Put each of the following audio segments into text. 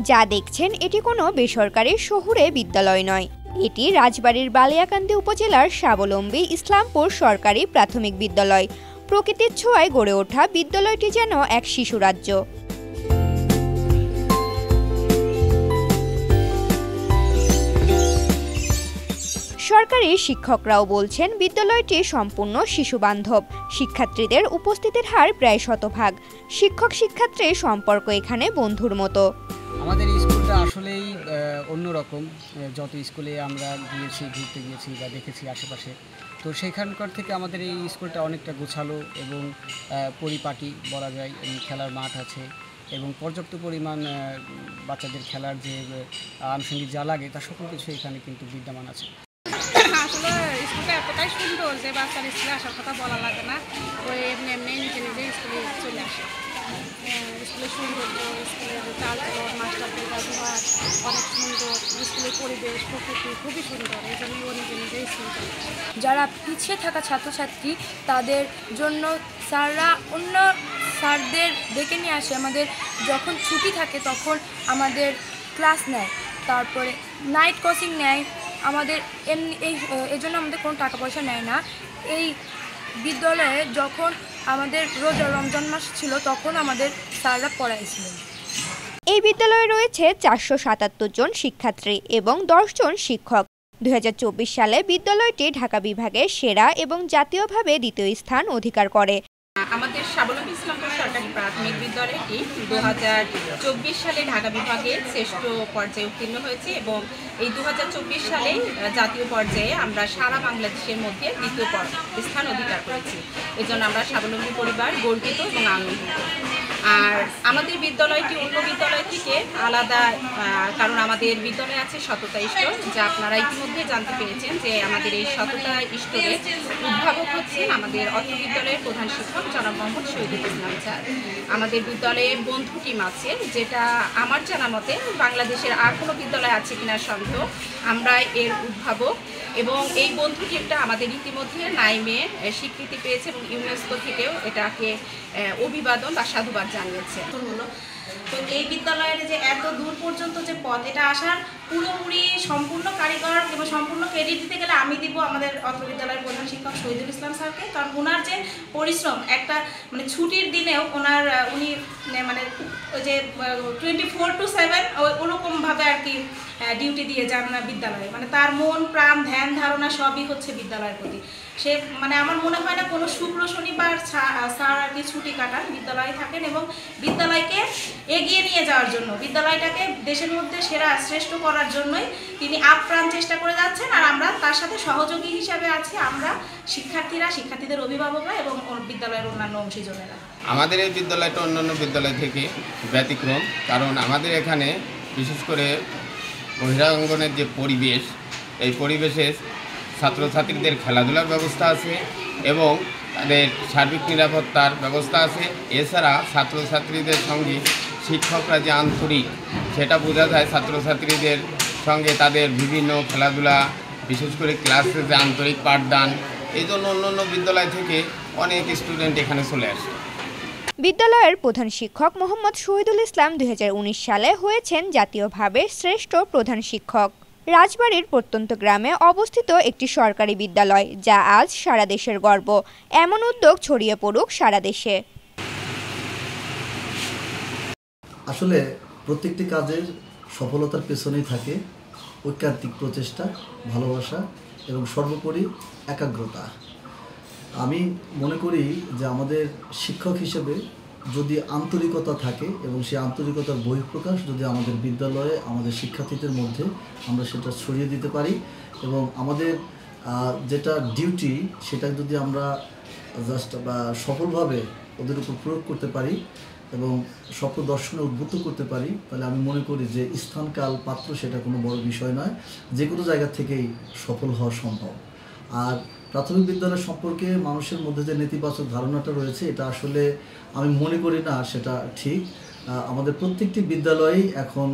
যা দেখছেন এটি কোনো বেসরকারি শহুরে বিদ্যালয় নয়, এটি রাজবাড়ীর বালিয়াকান্দি উপজেলার স্বাবলম্বী ইসলামপুর সরকারি প্রাথমিক বিদ্যালয়। প্রকৃতির ছোঁয়ায় গড়ে ওঠা বিদ্যালয়টি যেন এক শিশুরাজ্য। সরকারি শিক্ষকরাও বলছেন বিদ্যালয়টি সম্পূর্ণ শিশুবান্ধব। শিক্ষার্থীদের উপস্থিতির হার প্রায় শতভাগ। শিক্ষক শিক্ষার্থীর সম্পর্ক এখানে বন্ধুর মতো। আমাদের স্কুলটা আসলেই অন্যরকম। যত স্কুলে আমরা গিয়েছি, ঘুরতে গিয়েছি বা দেখেছি আশেপাশে, তো সেখানকার থেকে আমাদের এই স্কুলটা অনেকটা গোছালো এবং পরিপাটি বলা যায়। খেলার মাঠ আছে এবং পর্যাপ্ত পরিমাণ বাচ্চাদের খেলার যে আনুষঙ্গিক যা লাগে তা সকল কিছু এখানে কিন্তু বিদ্যমান আছে। আসলে স্কুলটা এতটাই সুন্দর যে বাচ্চার স্কুলে আসার কথা বলা লাগে না, ওই এমনি এমনি নিজে নিজে স্কুলে চলে আসে। স্কুলের সৌন্দর্য, স্কুলের চালচলন, মাস্টারদের ব্যবহার অনেক সুন্দর, স্কুলের পরিবেশ প্রকৃতি খুবই সুন্দর, এই জন্যই ও নিজে নিজে স্কুল চলে আসে। যারা পিছিয়ে থাকা ছাত্রছাত্রী তাদের জন্য স্যাররা অন্য স্যারদের ডেকে নিয়ে আসে। আমাদের যখন ছুটি থাকে তখন আমাদের ক্লাস নেয়, তারপরে নাইট কোচিং নেয় আমাদের। এমনি এই জন্য আমাদের কোনো টাকা পয়সা নেয় না। এই বিদ্যালয়ে যখন আমাদের রমজান মাস ছিল তখন আমাদের স্যাররা পড়াইছিলেন। এই বিদ্যালয়ে রয়েছে 477 জন শিক্ষার্থী এবং 10 জন শিক্ষক। 2024 সালে বিদ্যালয়টি ঢাকা বিভাগে সেরা এবং জাতীয়ভাবে দ্বিতীয় স্থান অধিকার করে। আমাদের স্বাবলম্বী ইসলামপুর সরকারি প্রাথমিক বিদ্যালয়টি 2024 সালে ঢাকা বিভাগে শ্রেষ্ঠ পর্যায়ে উত্তীর্ণ হয়েছে এবং এই 2024 সালে জাতীয় পর্যায়ে আমরা সারা বাংলাদেশের মধ্যে দ্বিতীয় স্থান অধিকার করেছি। এজন্য আমরা স্বাবলম্বী পরিবার গর্বিত এবং আনন্দিত। আর আমাদের বিদ্যালয়টি অন্য বিদ্যালয় থেকে আলাদা, কারণ আমাদের বিদ্যালয়ে আছে সততা স্টোর, যা আপনারা ইতিমধ্যে জানতে পেরেছেন যে আমাদের এই সততা স্টোরের উদ্ভাবক হচ্ছেন আমাদের অত্র বিদ্যালয়ের প্রধান শিক্ষক জনাব মোহাম্মদ শহীদুল ইসলাম স্যার। আমাদের বিদ্যালয়ে বন্ধু টিম আছে, যেটা আমার জানা মতে বাংলাদেশের আর কোনো বিদ্যালয় আছে কিনা সন্দেহ। আমরা এর উদ্ভাবক এবং এই বন্ধু টিমটা আমাদের ইতিমধ্যে নাইমে স্বীকৃতি পেয়েছে এবং ইউনেস্কো থেকেও এটাকে অভিবাদন বা সাধুবাদ জানিয়েছে। তো এই বিদ্যালয়ের যে এত দূর পর্যন্ত যে পথ, এটা আসার পুরোপুরি সম্পূর্ণ কারিগর এবং সম্পূর্ণ ক্রেডিট দিতে গেলে আমি দিব আমাদের অত্র বিদ্যালয়ের প্রধান শিক্ষক শহীদুল ইসলাম স্যারকে। কারণ ওনার যে পরিশ্রম, একটা মানে ছুটির দিনেও উনি মানে ওই যে 24/7 ওরকমভাবে আর কি ডিউটি দিয়ে যান বিদ্যালয়ে। মানে তার মন প্রাণ ধ্যান ধারণা সবই হচ্ছে বিদ্যালয়ের প্রতি। সে মানে আমার মনে হয় না কোনো শুক্র শনিবার স্যার আর কি ছুটি কাটান, বিদ্যালয়ে থাকেন এবং বিদ্যালয়কে এগিয়ে নিয়ে যাওয়ার জন্য, বিদ্যালয়টাকে দেশের মধ্যে সেরা শ্রেষ্ঠ করার জন্যই তিনি আপ্রাণ চেষ্টা করে যাচ্ছেন। আর আমরা তার সাথে সহযোগী হিসাবে আছি, আমরা শিক্ষার্থীরা, শিক্ষার্থীদের অভিভাবকরা এবং বিদ্যালয়ের অন্যান্য অংশীজনেরা। আমাদের এই বিদ্যালয়টা অন্যান্য বিদ্যালয় থেকে ব্যতিক্রম, কারণ আমাদের এখানে বিশেষ করে বহিরাঙ্গনের যে পরিবেশ, এই পরিবেশে ছাত্রছাত্রীদের খেলাধুলার ব্যবস্থা আছে এবং তাদের সার্বিক নিরাপত্তার ব্যবস্থা আছে। এছাড়া ছাত্রছাত্রীদের সঙ্গে শিক্ষকরা যে আন্তরিক, সেটা বোঝা যায় ছাত্রছাত্রীদের সঙ্গে তাদের বিভিন্ন খেলাধুলা, বিশেষ করে ক্লাসে যে আন্তরিক পাঠদান, এই জন্য অন্যান্য বিদ্যালয় থেকে অনেক স্টুডেন্ট এখানে চলে আসে। বিদ্যালয়ের প্রধান শিক্ষক মোহাম্মদ শহীদুল ইসলাম 2019 সালে হয়েছেন জাতীয়ভাবে শ্রেষ্ঠ প্রধান শিক্ষক। রাজবাড়ীর প্রত্যন্ত গ্রামে অবস্থিত একটি সরকারি বিদ্যালয়, যা আজ সারা দেশের গর্ব। এমন উদ্যোগ ছড়িয়ে পড়ুক সারা দেশে। আসলে প্রত্যেকটি কাজের সফলতার পেছনেই থাকে ঐকান্তিক প্রচেষ্টা, ভালোবাসা এবং সর্বোপরি একাগ্রতা। আমি মনে করি যে আমাদের শিক্ষক হিসেবে যদি আন্তরিকতা থাকে এবং সেই আন্তরিকতার বহিঃপ্রকাশ যদি আমাদের বিদ্যালয়ে আমাদের শিক্ষার্থীদের মধ্যে আমরা সেটা ছড়িয়ে দিতে পারি এবং আমাদের যেটা ডিউটি সেটা যদি আমরা জাস্ট বা সফলভাবে ওদের উপর প্রয়োগ করতে পারি এবং স্বপ্ন দর্শনে উদ্বুদ্ধ করতে পারি, তাহলে আমি মনে করি যে স্থানকাল পাত্র সেটা কোনো বড় বিষয় নয়, যে কোনো জায়গা থেকেই সফল হওয়া সম্ভব। আর প্রাথমিক বিদ্যালয় সম্পর্কে মানুষের মধ্যে যে নেতিবাচক ধারণাটা রয়েছে, এটা আসলে আমি মনে করি না সেটা ঠিক। আমাদের প্রত্যেকটি বিদ্যালয়েই এখন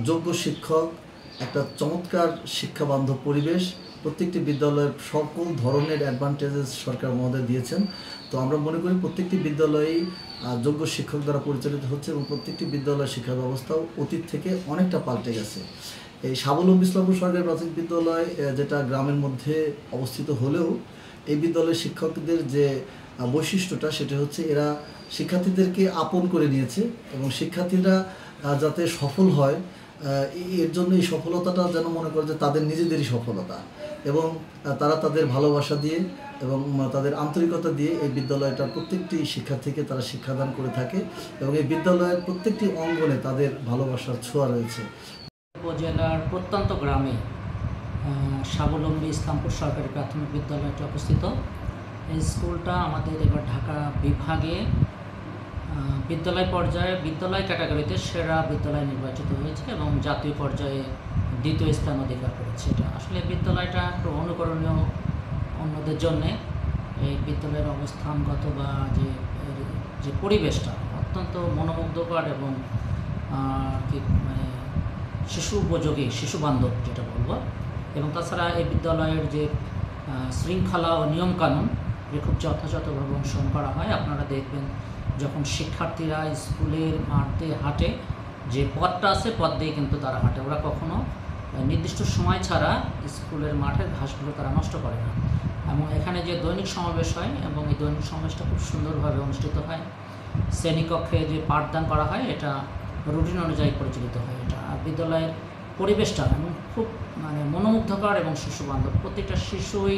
যোগ্য শিক্ষক, একটা চমৎকার শিক্ষাবান্ধব পরিবেশ প্রত্যেকটি বিদ্যালয়ের সকল ধরনের অ্যাডভান্টেজেস সরকার মহোদয় দিয়েছেন। তো আমরা মনে করি প্রত্যেকটি বিদ্যালয়েই যোগ্য শিক্ষক দ্বারা পরিচালিত হচ্ছে এবং প্রত্যেকটি বিদ্যালয়ের শিক্ষা ব্যবস্থাও অতীত থেকে অনেকটা পাল্টে গেছে। এই স্বাবলম্বী ইসলামপুর সরকারি প্রাথমিক বিদ্যালয় যেটা গ্রামের মধ্যে অবস্থিত হলেও এই বিদ্যালয়ের শিক্ষকদের যে বৈশিষ্ট্যটা সেটা হচ্ছে এরা শিক্ষার্থীদেরকে আপন করে নিয়েছে এবং শিক্ষার্থীরা যাতে সফল হয় এর জন্য এই সফলতাটা যেন মনে করে যে তাদের নিজেদেরই সফলতা এবং তারা তাদের ভালোবাসা দিয়ে এবং তাদের আন্তরিকতা দিয়ে এই বিদ্যালয়টার প্রত্যেকটি শিক্ষার্থীকে তারা শিক্ষাদান করে থাকে এবং এই বিদ্যালয়ের প্রত্যেকটি অঙ্গনে তাদের ভালোবাসার ছোঁয়া রয়েছে। উপজেলার প্রত্যন্ত গ্রামে স্বাবলম্বী ইসলামপুর সরকারি প্রাথমিক বিদ্যালয়টি অবস্থিত। এই স্কুলটা আমাদের এবার ঢাকা বিভাগে বিদ্যালয় পর্যায়ে বিদ্যালয় ক্যাটাগরিতে সেরা বিদ্যালয় নির্বাচিত হয়েছে এবং জাতীয় পর্যায়ে দ্বিতীয় স্থান অধিকার করেছে। এটা আসলে বিদ্যালয়টা একটু অনুকরণীয় অন্যদের জন্যে। এই বিদ্যালয়ের অবস্থানগত বা যে পরিবেশটা অত্যন্ত মনোমুগ্ধকর এবং মানে শিশু উপযোগী, শিশু বান্ধব যেটা বলবো। এবং তাছাড়া এই বিদ্যালয়ের যে শৃঙ্খলা ও নিয়মকানুন খুব যথাযথভাবে অনুসরণ করা হয়। আপনারা দেখবেন যখন শিক্ষার্থীরা স্কুলের মাঠে হাঁটে, যে পথটা আছে পথ দিয়ে কিন্তু তারা হাঁটে। ওরা কখনো নির্দিষ্ট সময় ছাড়া স্কুলের মাঠের ঘাসগুলো তারা নষ্ট করে না। এবং এখানে যে দৈনিক সমাবেশ হয় এবং এই দৈনিক সমাবেশটা খুব সুন্দরভাবে অনুষ্ঠিত হয়। শ্রেণীকক্ষে যে পাঠদান করা হয় এটা রুটিন অনুযায়ী পরিচালিত হয়। এটা আর বিদ্যালয়ের পরিবেশটা এবং খুব মানে মনোমুগ্ধকর এবং শিশু বান্ধব। প্রত্যেকটা শিশুই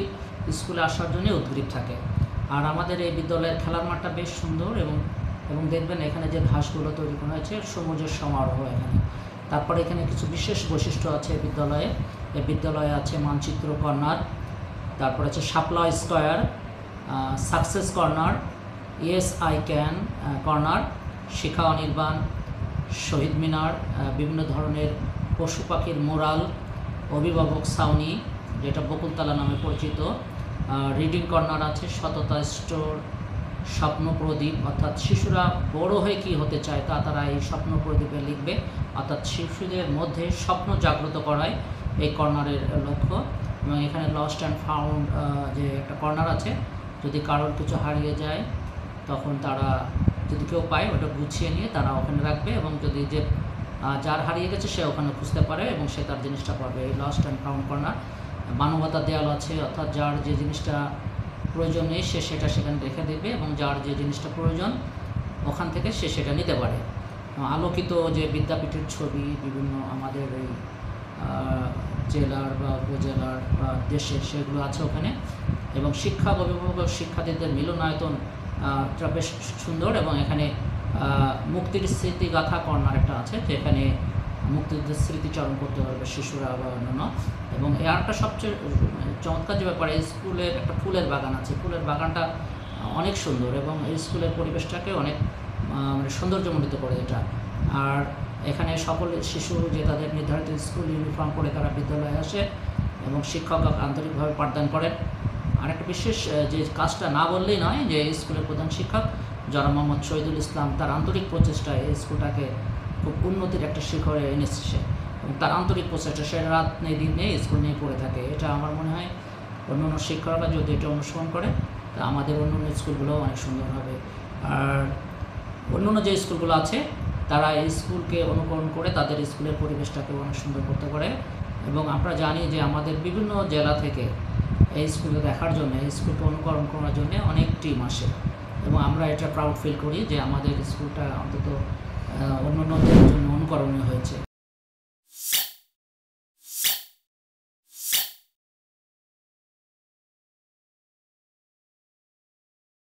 স্কুলে আসার জন্য উদ্গ্রীব থাকে। আর আমাদের এই বিদ্যালয়ের খেলার মাঠটা বেশ সুন্দর এবং দেখবেন এখানে যে ঘাসগুলো তৈরি করা হয়েছে সবুজের সমারোহ এখানে। তারপরে এখানে কিছু বিশেষ বৈশিষ্ট্য আছে বিদ্যালয়ে। এই বিদ্যালয়ে আছে মানচিত্র কর্নার, তারপরে আছে Shapla square, success corner, yes I can corner, Shikha Anirban, Shaheed Minar, বিভিন্ন ধরনের পশু পাখির মোরাল, অভিভাবক ছাউনি যেটা বকুলতলা নামে পরিচিত, রিডিং কর্নার আছে, সততা স্টোর, স্বপ্ন প্রদীপ, অর্থাৎ শিশুরা বড় হয়ে কী হতে চায় তা তারা এই স্বপ্ন প্রদীপে লিখবে। অর্থাৎ শিশুদের মধ্যে স্বপ্ন জাগ্রত করাই এই কর্নারের লক্ষ্য। এবং এখানে লস্ট অ্যান্ড ফাউন্ড যে একটা কর্নার আছে, যদি কারোর কিছু হারিয়ে যায় তখন তারা যদি কেউ পায় ওটা গুছিয়ে নিয়ে তারা ওখানে রাখবে এবং যদি যে যার হারিয়ে গেছে সে ওখানে খুঁজতে পারে এবং সে তার জিনিসটা পাবে। এই লস্ট অ্যান্ড ফাউন্ড কর্নার। মানবতার দেয়াল আছে, অর্থাৎ যার যে জিনিসটা প্রয়োজন নেই সে সেটা সেখানে রেখে দেবে এবং যার যে জিনিসটা প্রয়োজন ওখান থেকে সে সেটা নিতে পারে। আলোকিত যে বিদ্যাপীঠের ছবি বিভিন্ন আমাদের এই জেলার বা উপজেলার বা দেশের সেগুলো আছে ওখানে। এবং শিক্ষক অভিভাবক শিক্ষার্থীদের মিলনায়তনটা বেশ সুন্দর। এবং এখানে মুক্তির স্মৃতিগাথা কর্নার একটা আছে, যেখানে মুক্তিযুদ্ধের স্মৃতিচারণ করতে পারবে শিশুরা বা অন্যান্য। এবং এর একটা সবচেয়ে চমৎকার যে ব্যাপারে স্কুলের একটা ফুলের বাগান আছে। ফুলের বাগানটা অনেক সুন্দর এবং এই স্কুলের পরিবেশটাকে অনেক মানে সৌন্দর্যমণ্ডিত করে এটা। আর এখানে সকল শিশু যে তাদের নির্ধারিত স্কুল ইউনিফর্ম পরে তারা বিদ্যালয়ে আসে এবং শিক্ষক আন্তরিকভাবে পাঠদান করেন। আর একটা বিশেষ যে কাজটা না বললেই নয়, যে স্কুলের প্রধান শিক্ষক জনাব মোহাম্মদ শহীদুল ইসলাম তার আন্তরিক প্রচেষ্টায় এই স্কুলটাকে খুব উন্নতির একটা শিখরে এনেছে এবং তার আন্তরিক প্রচেষ্টা সে রাত নেই দিন নেই স্কুল নিয়ে পড়ে থাকে। এটা আমার মনে হয় অন্য অন্য শিক্ষকরা যদি এটা অনুসরণ করে তা আমাদের অন্য অন্য স্কুলগুলোও অনেক সুন্দর হবে। আর অন্য অন্য যে স্কুলগুলো আছে তারা এই স্কুলকে অনুকরণ করে তাদের স্কুলের পরিবেশটাকেও অনেক সুন্দর করতে পারে। এবং আমরা জানি যে আমাদের বিভিন্ন জেলা থেকে এই স্কুলকে দেখার জন্য, এই স্কুলকে অনুকরণ করার জন্য অনেক টিম আসে এবং আমরা এটা প্রাউড ফিল করি যে আমাদের স্কুলটা অন্তত অন্য অন্যদের জন্য অনুকরণীয় হয়েছে।